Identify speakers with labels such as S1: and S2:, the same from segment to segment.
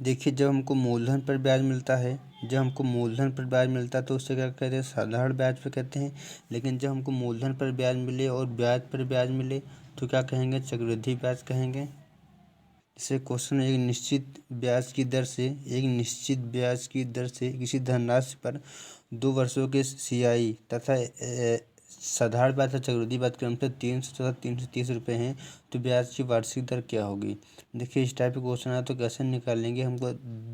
S1: देखिए, जब हमको मूलधन पर ब्याज मिलता है, तो उससे क्या कहते हैं, साधारण ब्याज पे कहते हैं। लेकिन जब हमको मूलधन पर ब्याज मिले और ब्याज पर ब्याज मिले तो क्या कहेंगे, चक्रवृद्धि ब्याज कहेंगे। जैसे क्वेश्चन, एक निश्चित ब्याज की दर से किसी धनराशि पर 2 वर्षों के CI तथा साधारण ब्याज तथा चक्रवृद्धि ब्याज क्रमशः 300 तथा 330 रुपये हैं, तो ब्याज की वार्षिक दर क्या होगी। देखिए, इस टाइप का क्वेश्चन है तो कैसे निकालेंगे। हमको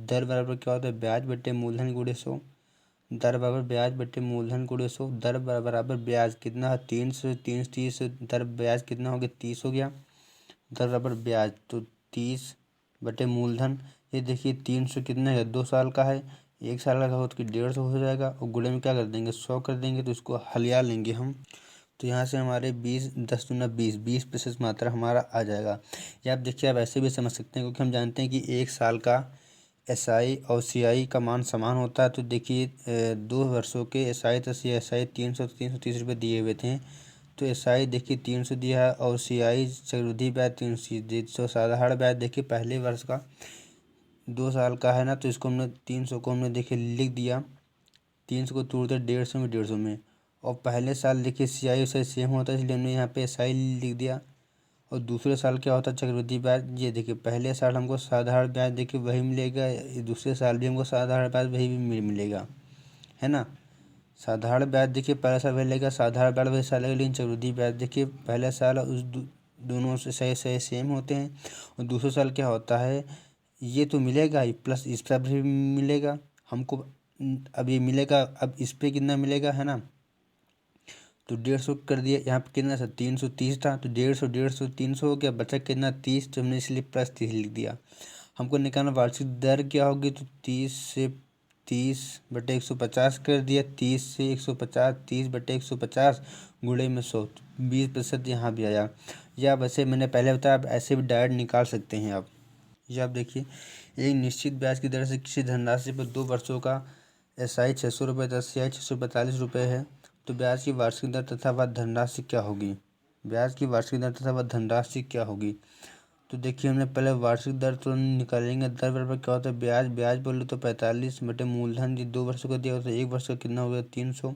S1: दर बराबर क्या होता है, ब्याज बटे मूलधन गुणे 100। दर बराबर ब्याज बटे मूलधन गुणे 100। दर बराबर ब्याज कितना है, 300, 330। दर ब्याज कितना हो गया, 30 हो गया। दर बराबर ब्याज तो 30 बटे मूलधन। ये देखिए 300 कितना है, 2 साल का है। 1 साल का हो तो 150 हो जाएगा, और गुणे में क्या कर देंगे, 100 कर देंगे, तो इसको हलिया लेंगे हम। तो यहाँ से हमारे 20, 10 दूना 20% मात्रा हमारा आ जाएगा। या आप देखिए, आप ऐसे भी समझ सकते हैं, क्योंकि हम जानते हैं कि 1 साल का SI और CI का मान समान होता है। तो देखिए 2 वर्षों के SI तथा SI 330 रुपये दिए हुए थे। तो SI देखिए 300 दिया है, और CI चक्रवृद्धि ब्याज 300। साधारण ब्याज देखिए पहले वर्ष का 2 साल का है ना, तो इसको हमने 300 को हमने देखिए लिख दिया। 300 को तोड़ दिया 150 में, 150 में। और पहले साल देखिए CI उससे सेम होता है, इसलिए हमने यहाँ पे SI लिख दिया। और दूसरे साल क्या होता है, चक्रवृद्धि ब्याज। ये देखिए पहले साल हमको साधारण ब्याज देखिए वही मिलेगा, दूसरे साल भी हमको साधारण ब्याज वही भी मिलेगा, है ना। साधारण ब्याज देखिए पहला साल वही लगेगा, साधारण ब्याज वही साल लगेगा, लेकिन चक्रवृद्धि ब्याज देखिए पहला साल उस दोनों से सही सही सेम होते हैं। और दूसरे साल क्या होता है, ये तो मिलेगा ही, प्लस इस पर भी मिलेगा हमको। अब ये मिलेगा, अब इस पे कितना मिलेगा, है ना। तो 150 कर दिया, यहाँ पे कितना था, 330 था, तो 150, 150, 300 हो गया, बचा कितना, 30। तो हमने इसलिए +30 लिख दिया। हमको निकालना वार्षिक दर क्या होगी, तो 30/150 कर दिया। 30 से 150, 30/150 गुणे में 100, 20% यहाँ भी आया। या वैसे मैंने पहले बताया, आप ऐसे भी डायरेक्ट निकाल सकते हैं आप। ये आप देखिए, एक निश्चित ब्याज की दर से किसी धनराशि पर 2 वर्षों का SI 600 रुपये तथा CI 645 रुपये है, तो ब्याज की वार्षिक दर तथा वह धनराशि क्या होगी। ब्याज की वार्षिक दर तथा वह धनराशि क्या होगी। तो देखिए, हमने पहले वार्षिक दर तो निकालेंगे। दर बराबर क्या होता है, ब्याज। ब्याज बोले तो 45 बटे मूलधन, ये 2 वर्षों का दिया होता है, 1 वर्ष का कितना हो गया, 300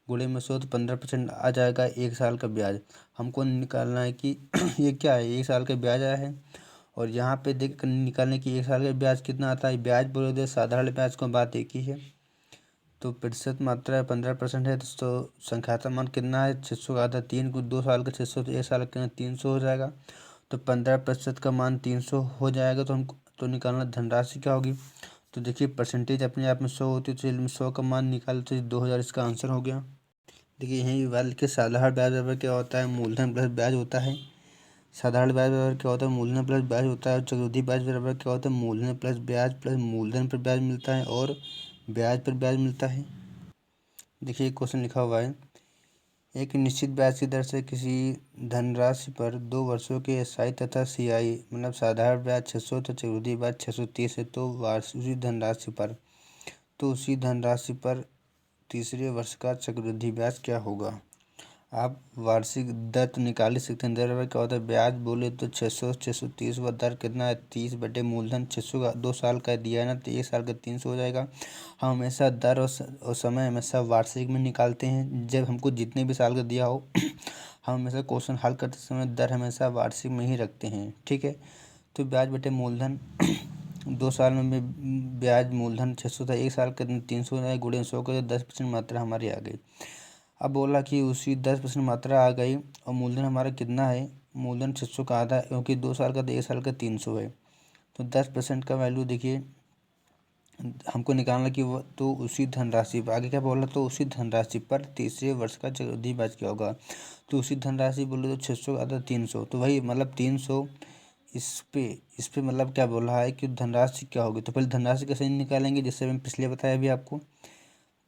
S1: गुणे में 100, तो 15% आ जाएगा 1 साल का ब्याज। हमको निकालना है कि ये क्या है, 1 साल का ब्याज आया है। और यहाँ पे देख निकालने की 1 साल का ब्याज कितना आता है, ब्याज बोले तो साधारण ब्याज को बात एक ही है। तो प्रतिशत मात्रा 15% है, तो संख्यात्मक मान कितना है, 600 का आधा 3 को 2 साल का 600, तो 1 साल का 300 हो जाएगा। तो 15% का मान 300 हो जाएगा। तो हमको तो निकालना धनराशि क्या होगी। तो देखिए, परसेंटेज अपने आप में 100 होती है, तो 100 का मान निकाल तो 2000 इसका आंसर हो गया। देखिए, यहीं वाले के साधारण ब्याज बराबर क्या होता है, मूलधन प्लस ब्याज होता है। साधारण ब्याज बराबर क्या होता है, मूलधन प्लस ब्याज होता है। और चक्रवृद्धि ब्याज बराबर क्या होता है, मूलधन प्लस ब्याज प्लस मूलधन पर ब्याज मिलता है, और ब्याज पर ब्याज मिलता है। देखिए क्वेश्चन लिखा हुआ है, एक निश्चित ब्याज की दर से किसी धनराशि पर 2 वर्षों के SI तथा CI मतलब साधारण ब्याज 600 तो चक्रवृद्धि ब्याज 630 है, तो उसी धनराशि पर तीसरे वर्ष का चक्रवृद्धि ब्याज क्या होगा। आप वार्षिक दर तो निकाल ही सकते हैं। दर बराबर क्या होता है, ब्याज बोले तो 600, 630 व दर कितना है, 30 बटे मूलधन। 600 का 2 साल का दिया है ना, तो 1 साल का 300 हो जाएगा। हम हमेशा दर और समय हमेशा वार्षिक में निकालते हैं, जब हमको जितने भी साल का दिया हो। हम हमेशा क्वेश्चन हल करते समय दर हमेशा वार्षिक में ही रखते हैं, ठीक है। तो ब्याज बटे मूलधन 2 साल में ब्याज मूलधन 600 था, 1 साल का 300 गुणे 100 का, 10% मात्रा हमारी आ गई। अब बोला कि उसी 10% मात्रा आ गई, और मूलधन हमारा कितना है, मूलधन 600 का आधा, क्योंकि 2 साल का तो 1 साल का 300 है। तो 10% का वैल्यू देखिए हमको निकालना कि वो तो उसी धनराशि पर, आगे क्या बोला, तो उसी धनराशि पर तीसरे वर्ष का चक्रवृद्धि ब्याज क्या होगा। तो उसी धनराशि बोले तो 600 का आधा 300, तो वही मतलब 300। इस पे मतलब क्या बोल रहा है कि धनराशि क्या होगी। तो पहले धनराशि कैसे निकालेंगे, जैसे मैंने पिछले बताया भी आपको।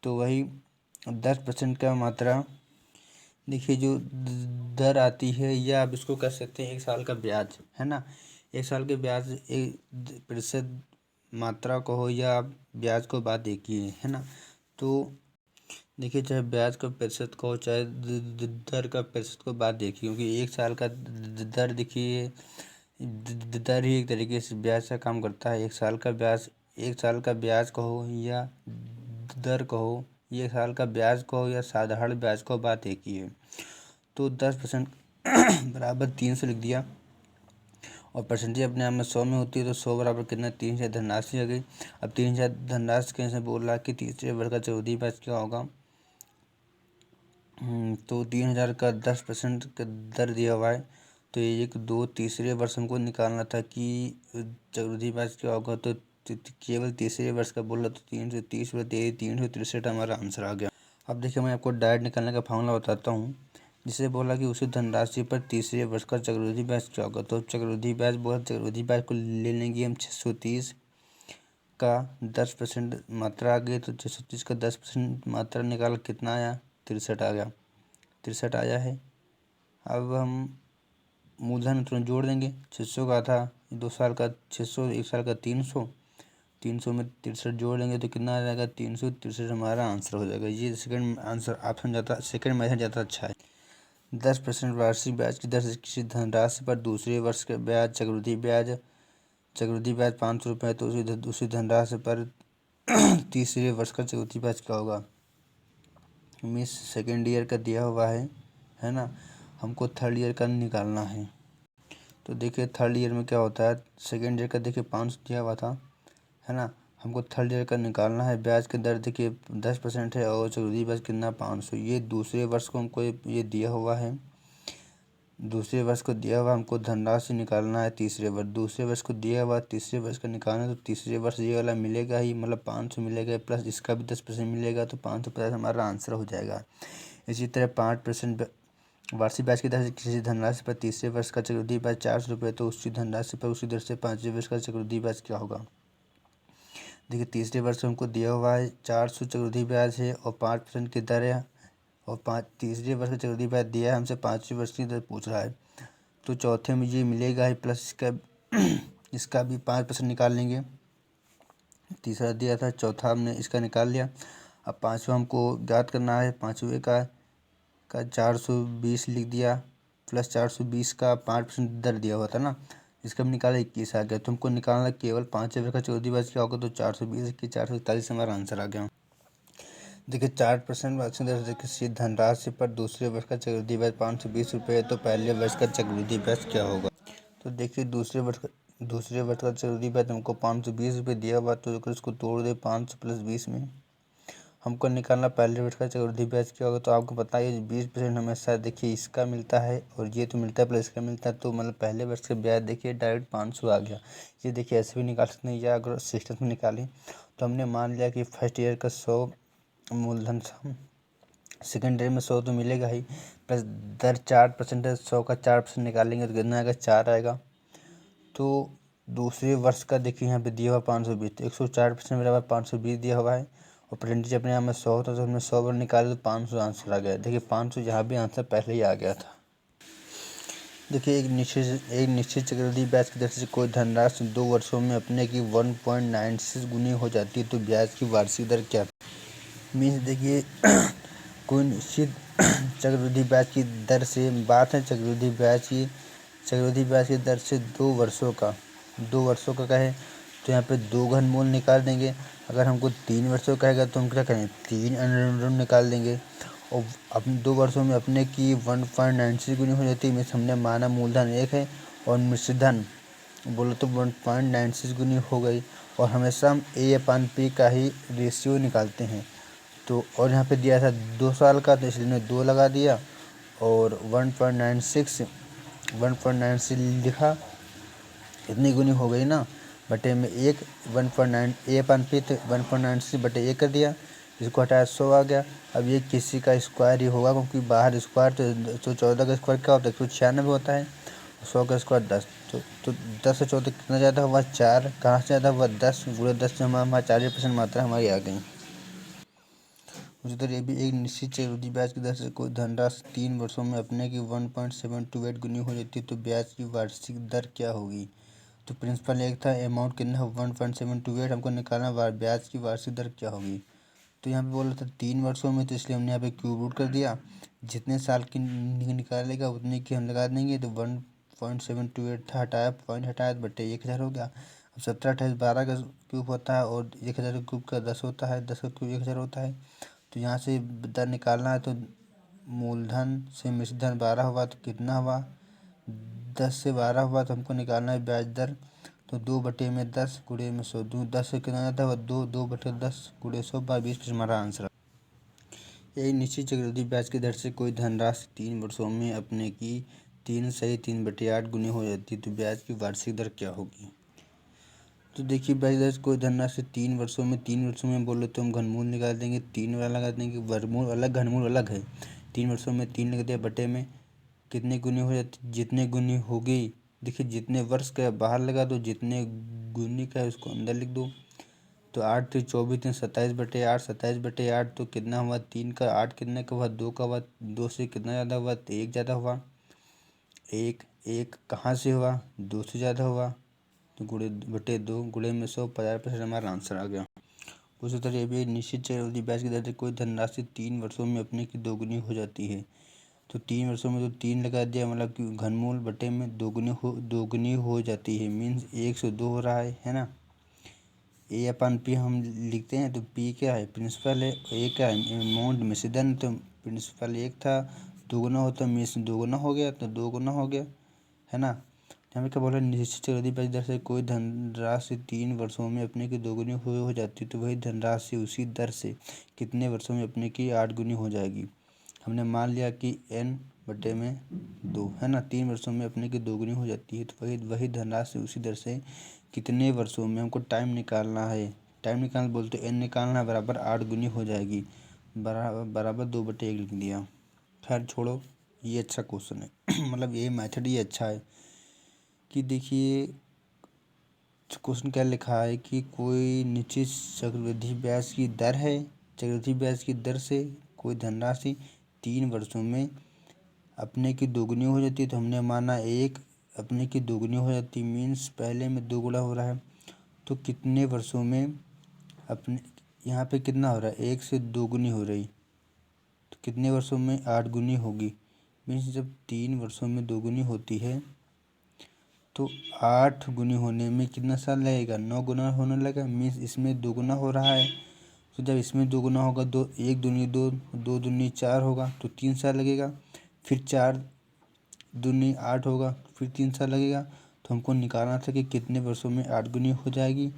S1: तो वही 10% का मात्रा, देखिए जो दर आती है, या आप इसको कह सकते हैं 1 साल का ब्याज, है ना। 1 साल के ब्याज प्रतिशत मात्रा को हो या आप ब्याज को बात एक ही है ना। तो देखिए, चाहे ब्याज का प्रतिशत को हो, चाहे दर का प्रतिशत को बात देखिए, क्योंकि 1 साल का दर देखिए दर ही एक तरीके से ब्याज का काम करता है। एक साल का ब्याज कहो या दर कहो, एक साल का ब्याज कहो या साधारण ब्याज कहो, बात एक ही है। तो 10% बराबर 300 लिख दिया, और परसेंटेज अपने आप में 100 में होती है, तो 100 बराबर कितना, 3000 धनराशि आ गई। अब 3000 धनराशि कैसे बोल रहा है कि तीसरे वर्ग का चौथी ब्याज क्या होगा। तो 3000 का 10% का दर दिया हुआ है, तो 1 2 तीसरे वर्ष हमको निकालना था कि चक्रवृद्धि ब्याज क्या होगा। तो केवल तीसरे वर्ष का बोला, तो 330 बटे 363 हमारा आंसर आ गया। अब देखिए मैं आपको डायरेक्ट निकालने का फॉर्मूला बताता हूँ। जिसे बोला कि उसी धनराशि पर तीसरे वर्ष का चक्रवृद्धि ब्याज क्या होगा। तो चक्रवृद्धि ब्याज बोला, चक्रवृद्धि ब्याज को ले लेंगे हम 630 का 10% मात्रा आ गई, तो 630 का 10% मात्रा निकाल कितना आया, 63 आ गया, 63 आया है। अब हम मूलधन तुरंत जोड़ देंगे, 600 का था 2 साल का 600, 1 साल का 300, 300 में 63 जोड़ लेंगे तो कितना आ जाएगा, 363 हमारा आंसर हो जाएगा। ये सेकंड आंसर ऑप्शन ज़्यादा, सेकंड मेथड ज़्यादा अच्छा है। 10% वार्षिक ब्याज की दर से किसी धनराशि पर दूसरे वर्ष के ब्याज, चक्रवृद्धि ब्याज 500 रुपये है, तो उसी धनराशि पर तीसरे वर्ष का चक्रवृद्धि ब्याज क्या होगा। मीन्स सेकेंड ईयर का दिया हुआ है ना, हमको थर्ड ईयर का निकालना है। तो देखिए थर्ड ईयर में क्या होता है, सेकेंड ईयर का देखिए 500 दिया हुआ था, है ना, हमको थर्ड ईयर का निकालना है। ब्याज की दर देखिए 10% है, और चक्रवृद्धि ब्याज कितना 500। ये दूसरे वर्ष को हमको ये दिया हुआ है, दूसरे वर्ष को दिया हुआ हमको धनराशि निकालना है। तीसरे वर्ष, दूसरे वर्ष को दिया हुआ तीसरे वर्ष का निकालना है, तो तीसरे वर्ष ये वाला मिलेगा ही, मतलब 500 मिलेगा, प्लस इसका भी 10% मिलेगा, तो 550 हमारा आंसर हो जाएगा। इसी तरह 5% वार्षिक ब्याज की दर से किसी धनराशि पर तीसरे वर्ष का चक्रवृद्धि ब्याज 400 रुपये, तो उसी धनराशि पर उसी दर से पाँचवें वर्ष का चक्रवृद्धि ब्याज क्या होगा। देखिए तीसरे वर्ष हमको दिया हुआ है 400 चक्रवृद्धि ब्याज है, और 5% की दर है, और तीसरे वर्ष का चक्रवृद्धि ब्याज दिया है हमसे, पाँचवें वर्ष की दर पूछ रहा है। तो चौथे में ये मिलेगा ही, प्लस इसका भी 5% निकाल लेंगे। तीसरा दिया था, चौथा हमने इसका निकाल लिया। अब पाँचवा हमको याद करना है, पाँचवें का 420 लिख दिया, प्लस 420 का 5% दर दिया हुआ था ना, इसका भी निकाला 21 आ गया। तो हमको निकालना केवल पाँचवें का चौथी ब्याज क्या होगा, तो 420 की 441 हमारा आंसर आ गया। देखिए 4% वार्षिक दर से किसी धनराशि पर दूसरे वर्ष का चक्रवृद्धि ब्याज 520 रुपये है, तो पहले वर्ष का चक्रवृद्धि ब्याज क्या होगा। तो देखिए दूसरे वर्ष का चक्रवृद्धि ब्याज हमको 520 रुपये दिया हुआ, तो अगर इसको तोड़ दे 500 प्लस 20 में, हमको निकालना पहले वर्ष का चक्रवृद्धि ब्याज क्या होगा। तो आपको पता है 20% हमेशा देखिए इसका मिलता है, और ये तो मिलता है प्लस इसका मिलता है, तो मतलब पहले वर्ष का ब्याज देखिए डायरेक्ट 500 आ गया। ये देखिए ऐसे भी निकाल सकते हैं, या अगर सिस्टम में निकालें तो हमने मान लिया कि फर्स्ट ईयर का 100 मूलधन था, सेकेंड ईयर में 100 तो मिलेगा ही, प्लस दर 4% है, 100 का 4% निकालेंगे तो कितना आएगा, 4 आएगा। तो दूसरे वर्ष का देखिए यहाँ पे दिया हुआ 520, तो 104% बराबर 520 दिया हुआ है, और परसेंटेज अपने आप में 100 था, तो हमने 100 पर निकाले तो 500 आंसर आ गया। देखिए 500 यहाँ भी आंसर पहले ही आ गया था। देखिए एक निश्चित चक्रवृद्धि ब्याज की दर से कोई धनराशि 2 वर्षों में अपने की 1.96 गुनी हो जाती है, तो ब्याज की वार्षिक दर क्या मीन्स देखिए कोई निश्चित चक्रवृद्धि ब्याज की दर से बात है, चक्रवृद्धि ब्याज की दर से 2 वर्षों का कहे, तो यहाँ पे 2 घनमूल निकाल देंगे। अगर हमको 3 वर्षों का कहेगा तो हम क्या करें, 3 अनुरूप निकाल देंगे। और अपने 2 वर्षों में अपने की 1.96 गुनी हो जाती है, मीन्स हमने माना मूलधन 1 है और मिश्र धन बोलो तो 1.96 गुनी हो गई। और हमेशा हम A/P का ही रेशियो निकालते हैं। तो और यहाँ पे दिया था 2 साल का, तो इसलिए 2 लगा दिया, और 1.96 लिखा, इतनी गुनी हो गई ना, बटे में 1 1.9 A/P तो 1.96 बटे 1 कर दिया, इसको हटाया 100 आ गया। अब ये किसी का स्क्वायर ही होगा, क्योंकि बाहर स्क्वायर तो 14 का स्क्वायर क्या होता है, 196 होता है, 100 का स्क्वायर 10, तो 10 से 14 कितना ज़्यादा हुआ, 4, कहाँ से ज़्यादा हुआ 10, गुणे 10 से हमारा 40% मात्रा हमारी आ गई। उसी तरह ये भी एक निश्चित चक्रवृद्धि ब्याज की दर से कोई धनराशि 3 वर्षों में अपने की 1.728 गुनी हो जाती है, तो ब्याज की वार्षिक दर क्या होगी। तो प्रिंसिपल एक था, अमाउंट कितना है 1.728, हमको निकालना ब्याज की वार्षिक दर क्या होगी। तो यहाँ पे बोल रहा था 3 वर्षों में, तो इसलिए हमने यहाँ पे क्यूब रूट कर दिया, जितने साल की निकालेगा उतने की हम लगा देंगे, तो 0.728 था, हटाया पॉइंट हटाया तो बटे 1000 हो गया। अब 17 28 12 का क्यूब होता है और 1000 का क्यूब का 10 होता है, 10 का क्यूब 1000 होता है। तो यहाँ से दर निकालना है तो मूलधन से मिश्र धन 12 हुआ तो कितना हुआ, 10 से 12 हुआ तो हमको निकालना है ब्याज दर। तो 2/10 गुणे में 100, 10 से कितना जाता है 2/10 गुणे 100 बाई 20 हमारा आंसर। एक निश्चित चक्रवृद्धि ब्याज की दर से कोई धनराशि 3 वर्षों में अपने की 3/3 गुनी हो जाती है, तो ब्याज की वार्षिक दर क्या होगी। तो देखिए ब्याज दर कोई धनराशि 3 वर्षों में बोले तो हम घनमूल निकाल देंगे, 3 वाला लगा देंगे, वर्गमूल अलग घनमूल अलग है। 3 वर्षों में 3 लग दिया, बटे में कितने गुनी हो जाती, जितने गुनी होगी। देखिए जितने वर्ष का बाहर लगा दो, जितने गुनी का है उसको अंदर लिख दो। तो 8 3 24 3 27/8, 27/8 तो कितना हुआ 3 का, 8 कितने का हुआ 2 का हुआ, 2 से कितना ज़्यादा हुआ तो 1 ज़्यादा हुआ, 1 कहाँ से हुआ 2 से ज़्यादा हुआ, तो गुणे बटे 2 गुणे में 100 50% हमारा आंसर आ गया। उसी तरह ये भी निश्चित चक्रवृद्धि ब्याज की दर से कोई धनराशि 3 वर्षों में अपने की दोगुनी हो जाती है। तो 3 वर्षों में तो 3 लगा दिया, मतलब कि घनमूल बटे में दोगुनी हो जाती है, मीन्स 1 से 2 हो रहा है ना। A/P हम लिखते हैं तो P क्या है प्रिंसिपल है, A क्या है अमाउंट मिश्रधन, तो प्रिंसिपल 1 था, दोगुना होता मिश्र दोगुना हो गया तो 2 गुना हो गया, है ना। यहाँ पे क्या बोला, निश्चित चक्रवृद्धि ब्याज दर से कोई धनराशि 3 वर्षों में अपने की दोगुनी हो जाती है, तो वही धनराशि उसी दर से कितने वर्षों में अपने की 8 गुनी हो जाएगी। हमने मान लिया कि n/2 है ना, 3 वर्षों में अपने की दोगुनी हो जाती है, तो वही धनराशि उसी दर से कितने वर्षों में, हमको टाइम निकालना है। टाइम निकालना बोलते n निकालना है, बराबर 8 गुनी हो जाएगी, बराबर 2/1 लिख दिया। खैर छोड़ो, ये अच्छा क्वेश्चन है मतलब ये मेथड ही अच्छा है कि देखिए क्वेश्चन क्या लिखा है कि कोई निश्चित चक्रवृद्धि ब्याज की दर है, चक्रवृद्धि ब्याज की दर से कोई धनराशि 3 वर्षों में अपने की दोगुनी हो जाती है। तो हमने माना 1 अपने की दोगुनी हो जाती, मीन्स पहले में 2 गुना हो रहा है, तो कितने वर्षों में अपने, यहाँ पे कितना हो रहा है 1 से 2 गुनी हो रही, तो कितने वर्षों में 8 गुनी होगी। मीन्स जब 3 वर्षों में 2 गुनी होती है तो 8 गुनी होने में कितना साल लगेगा, 9 गुना होने लगा, मीन्स इसमें 2 गुना हो रहा है। तो जब इसमें 2 गुना होगा, 1 दूनी 2, 2 दूनी 4 होगा तो 3 साल लगेगा, फिर 4 दूनी 8 होगा, फिर 3 साल लगेगा। तो हमको निकालना था कि कितने वर्षों में 8 गुनी हो जाएगी।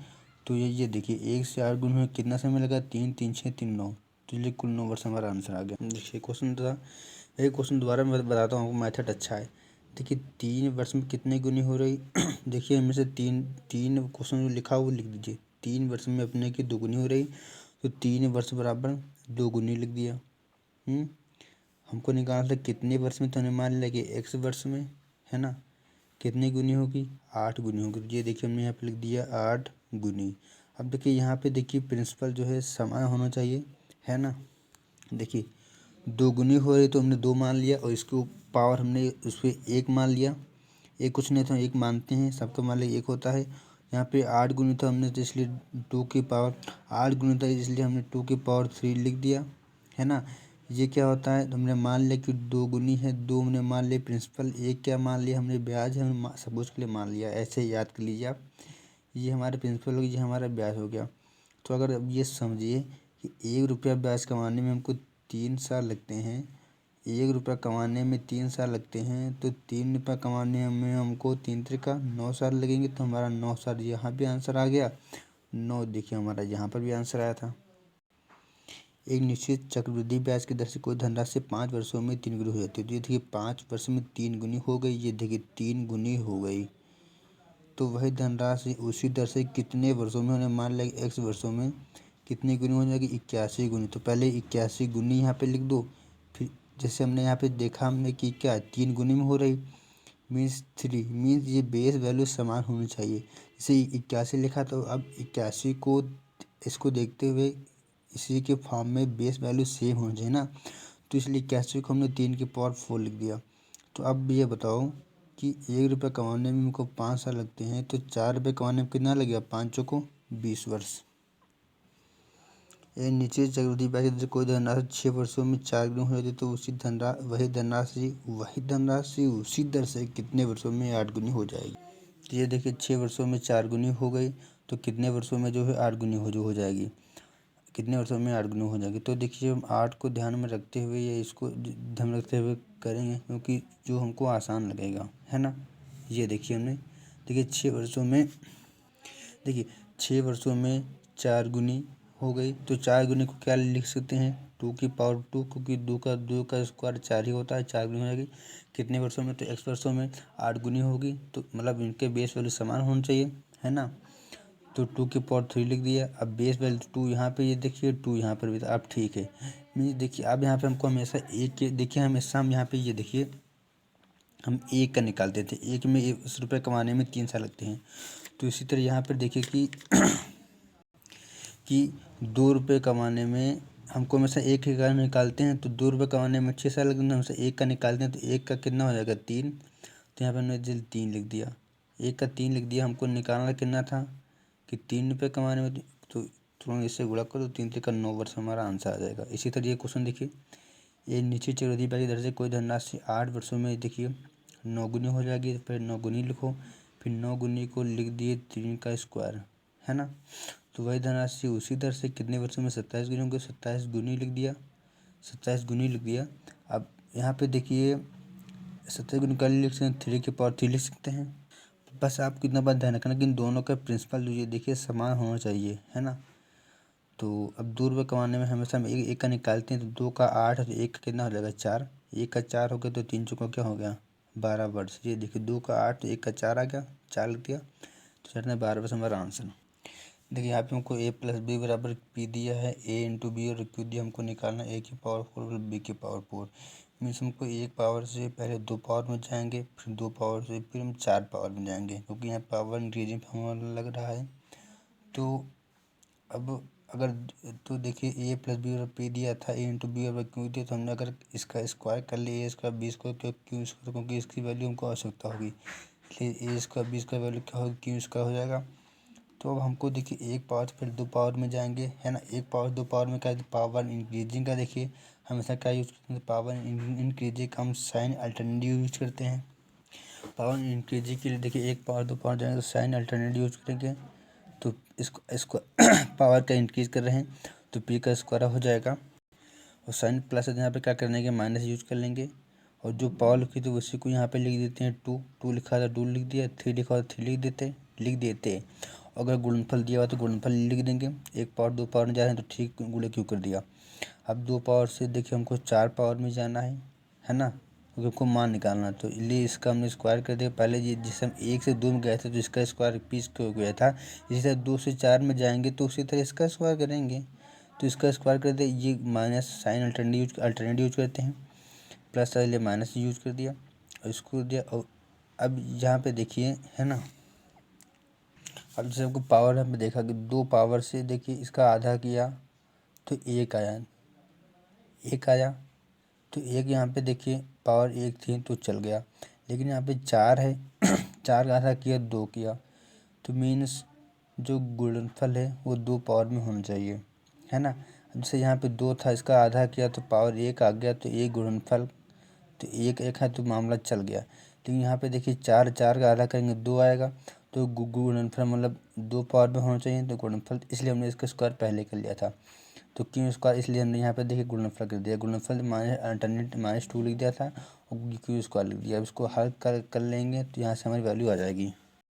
S1: तो ये देखिए 1 से 8 गुनी में कितना समय लगा, 3 3 6 3 9, तो ये कुल 9 वर्ष हमारा आंसर आ गया। देखिए क्वेश्चन था, एक क्वेश्चन दोबारा मैं बताता हूँ, मैथड अच्छा है। देखिए 3 वर्ष में कितने गुनी हो रही देखिए इनमें से तीन तीन क्वेश्चन जो लिखा वो लिख दीजिए। 3 वर्ष में अपने की 2 गुनी हो रही, तो 3 वर्ष बराबर 2 गुनी लिख दिया। हमको निकालना था कितने वर्ष में, तो हमने मान लिया कि x वर्ष में, है ना। कितनी गुनी होगी 8 गुनी होगी, तो ये देखिए हमने यहाँ पे लिख दिया 8 गुनी। अब देखिए यहाँ पे देखिए प्रिंसिपल जो है समान होना चाहिए, है ना। देखिए 2 गुनी हो रही तो हमने 2 मान लिया, और इसको पावर हमने उस पर 1 मान लिया। एक कुछ नहीं तो 1 मानते हैं, सबका मान लिया 1 होता है। यहाँ पे 8 गुनी था हमने, तो इसलिए 2 की पावर 8 गुनी था, इसलिए हमने 2 की पावर 3 लिख दिया, है ना। ये क्या होता है, तो हमने मान लिया कि 2 गुनी है, 2 हमने मान लिया प्रिंसिपल, 1 क्या मान लिया हमने ब्याज है, हमने सब कुछ के लिए मान लिया। ऐसे याद कर लीजिए आप, ये हमारे प्रिंसिपल हो गया, ये हमारा ब्याज हो गया। तो अगर अब ये समझिए कि 1 रुपया ब्याज कमाने में हमको 3 साल लगते हैं, 1 रुपया कमाने में 3 साल लगते हैं, तो 3 रुपया कमाने में हमको 3 त्रिका 9 साल लगेंगे, तो हमारा 9 साल यहाँ भी आंसर आ गया। 9 देखिए हमारा यहाँ पर भी आंसर आया था। एक निश्चित चक्रवृद्धि ब्याज की दर से कोई धनराशि 5 वर्षों में 3 गुनी हो जाती है। तो ये देखिए 5 वर्ष में 3 गुनी हो गई, ये देखिए 3 गुनी हो गई। तो वही धनराशि उसी दर से कितने वर्षों में, उन्हें मान लिया x वर्षों में कितनी गुनी हो जाएगी, 81 गुनी। तो पहले 81 गुनी यहाँ पे लिख दो, फिर जैसे हमने यहाँ पे देखा हमने कि क्या 3 गुनी में हो रही, मीन्स 3, मीन्स ये बेस वैल्यू समान होनी चाहिए। जैसे 81 लिखा, तो अब 81 को इसको देखते हुए इसी के फॉर्म में बेस वैल्यू सेम होनी चाहिए ना। तो इसलिए 81 को हमने 3 की पावर 4 लिख दिया। तो अब ये बताओ कि 1 रुपये कमाने में हमको 5 साल लगते हैं, तो 4 रुपये कमाने में कितना लगेगा, 5 चौको 20 वर्ष। ये नीचे चक्रवृद्धि ब्याज की दर से कोई धनराशि 6 वर्षों में 4 गुनी हो जाती है तो वही धनराशि उसी दर से कितने वर्षों में 8 गुनी हो जाएगी। तो ये देखिए 6 वर्षों में 4 गुनी हो गई तो कितने वर्षों में जो है 8 गुनी हो जाएगी, कितने वर्षों में 8 गुनी हो जाएगी। तो देखिए हम 8 को ध्यान में रखते हुए या इसको ध्यान में रखते हुए करेंगे क्योंकि जो हमको आसान लगेगा, है ना। ये देखिए हमने देखिए 6 वर्षों में 4 गुनी हो गई तो 4 गुनी को क्या लिख सकते हैं 2 की पावर 2, क्योंकि 2 का स्क्वायर 4 ही होता है, 4 गुनी हो जाएगी। कितने वर्षों में, तो x वर्षों में 8 गुनी होगी। तो मतलब इनके बेस वैल्यू समान होनी चाहिए, है ना। तो 2 की पावर 3 लिख दिया। अब बेस वैल्यू 2 यहाँ पे, ये देखिए 2 यहाँ पर भी, अब ठीक है। मीन्स देखिए अब यहाँ पे हमको हमेशा एक के देखिए हमेशा हम यहाँ पे ये देखिए हम एक का निकालते थे, एक में 10 रुपये कमाने में 3 साल लगते हैं। तो इसी तरह यहाँ पर देखिए कि 2 रुपये कमाने में हमको हमेशा एक का निकालते हैं, तो 2 रुपये कमाने में 6 साल लगते हैं, हमेशा एक का निकालते हैं तो एक का कितना हो जाएगा 3। तो यहाँ पर हमने 3 लिख दिया, एक का 3 लिख दिया। हमको निकालना कितना था कि 3 रुपये कमाने में, तो तुरंत इससे गुणा करो, 3 3 का 9 वर्ष हमारा आंसर आ जाएगा। इसी तरह ये क्वेश्चन देखिए, ये नीचे चक्रवृद्धि ब्याज की दर से कोई धनराशि 8 वर्षों में देखिए 9 गुनी हो जाएगी। फिर 9 गुनी लिखो, फिर 9 गुनी को लिख दिए 3 का स्क्वायर, है ना। तो वही धनराशि उसी दर से कितने वर्षों में 27 गुनी होंगे, 27 गुनी लिख दिया, 27 गुनी लिख दिया। अब यहाँ पे देखिए 27 गुनी कर लिख सकते हैं, 3 की पावर 3 लिख सकते हैं। बस आप कितना बात ध्यान रखना कि इन दोनों का प्रिंसिपल जो ये देखिए समान होना चाहिए, है ना। तो अब 2 रुपये कमाने में हमेशा हम एक का निकालते हैं, तो 2 का 8 तो 1 का कितना हो जाएगा 4, 1 का 4 हो गया तो 3 चौका क्या हो गया 12 वर्ष। ये देखिए 2 का 8 तो 1 का 4 आ गया, 4 लिख दिया, तो चार ने 12 वर्ष हमारा आंसर। देखिए यहाँ पे हमको a + b = p दिया है, a × b और q दिया, हमको निकालना a की पावर 4 और b की पावर 4। मीन्स हमको एक पावर से पहले 2 पावर में जाएंगे, फिर 2 पावर से फिर हम 4 पावर में जाएंगे, क्योंकि यहाँ पावर इंक्रीजिंग फॉर्मूला लग रहा है। तो अब अगर तो देखिए a + b और p दिया था, a × b और q दिया, तो हमने अगर इसका स्क्वायर कर लिया, a² b² q², क्योंकि इसकी वैल्यू हमको आवश्यकता होगी, इसलिए a² b² वैल्यू क्या होगी q² हो जाएगा। तो अब हमको देखिए एक पावर फिर 2 पावर में जाएंगे, है ना। एक पावर 2 पावर में क्या है, पावर इंक्रीजिंग का देखिए हमेशा क्या यूज करते हैं, पावर इंक्रीजिंग का हम साइन अल्टरनेटिव यूज करते हैं। पावर इंक्रीजिंग के लिए देखिए एक पावर 2 पावर जाएंगे तो साइन अल्टरनेटिव यूज करेंगे। तो इसको पावर का इंक्रीज कर रहे हैं तो p का स्क्वायर हो जाएगा, और साइन प्लस यहाँ पे क्या करने के माइनस यूज कर लेंगे। और जो पावर लिखी थी उसी को यहाँ पे लिख देते हैं 2 लिखा था 2 लिख दिया, 3 लिखा था 3 लिख देते। अगर गुणनफल दिया हुआ तो गुणनफल लिख देंगे, एक पावर 2 पावर में जा रहे हैं तो ठीक गुणे क्यों कर दिया। अब 2 पावर से देखिए हमको 4 पावर में जाना है ना, क्योंकि हमको मान निकालना, तो इसलिए इसका हमने स्क्वायर कर दिया। पहले ये जिसे हम 1 से 2 में गए थे तो इसका स्क्वायर पीस क्यों गया था, इसी तरह 2 से 4 में जाएंगे तो उसी तरह इसका स्क्वायर करेंगे, तो इसका स्क्वायर कर दिया। ये माइनस साइन अल्टरनेटिव यूज करते हैं, प्लस का लिए माइनस यूज कर दिया और इसको दिया। और अब यहाँ पे देखिए, है ना, अब जैसे हमको पावर में देखा कि 2 पावर से देखिए इसका आधा किया तो 1 आया, तो 1 यहाँ पे देखिए पावर 1 थी तो चल गया, लेकिन यहाँ पे 4 है 4 का आधा किया 2 किया, तो मीन्स जो गुणनफल है वो 2 पावर में होना चाहिए, है ना। जैसे यहाँ पे 2 था, इसका आधा किया तो पावर 1 आ गया, तो 1 गुणनफल, तो 1 है तो मामला चल गया। लेकिन यहाँ पे देखिए 4 का आधा करेंगे 2 आएगा, तो गुणनफल मतलब 2 पावर में होना चाहिए, तो गुणनफल, इसलिए हमने इसका स्क्वायर पहले कर लिया था। तो क्यों स्क्वायर, इसलिए हमने यहाँ पे देखिए गुणनफल कर दिया, गुणनफल -2 लिख दिया था और क्यू स्क्वायर लिख दिया। अब इसको हल कर लेंगे तो यहाँ से हमारी वैल्यू आ जाएगी।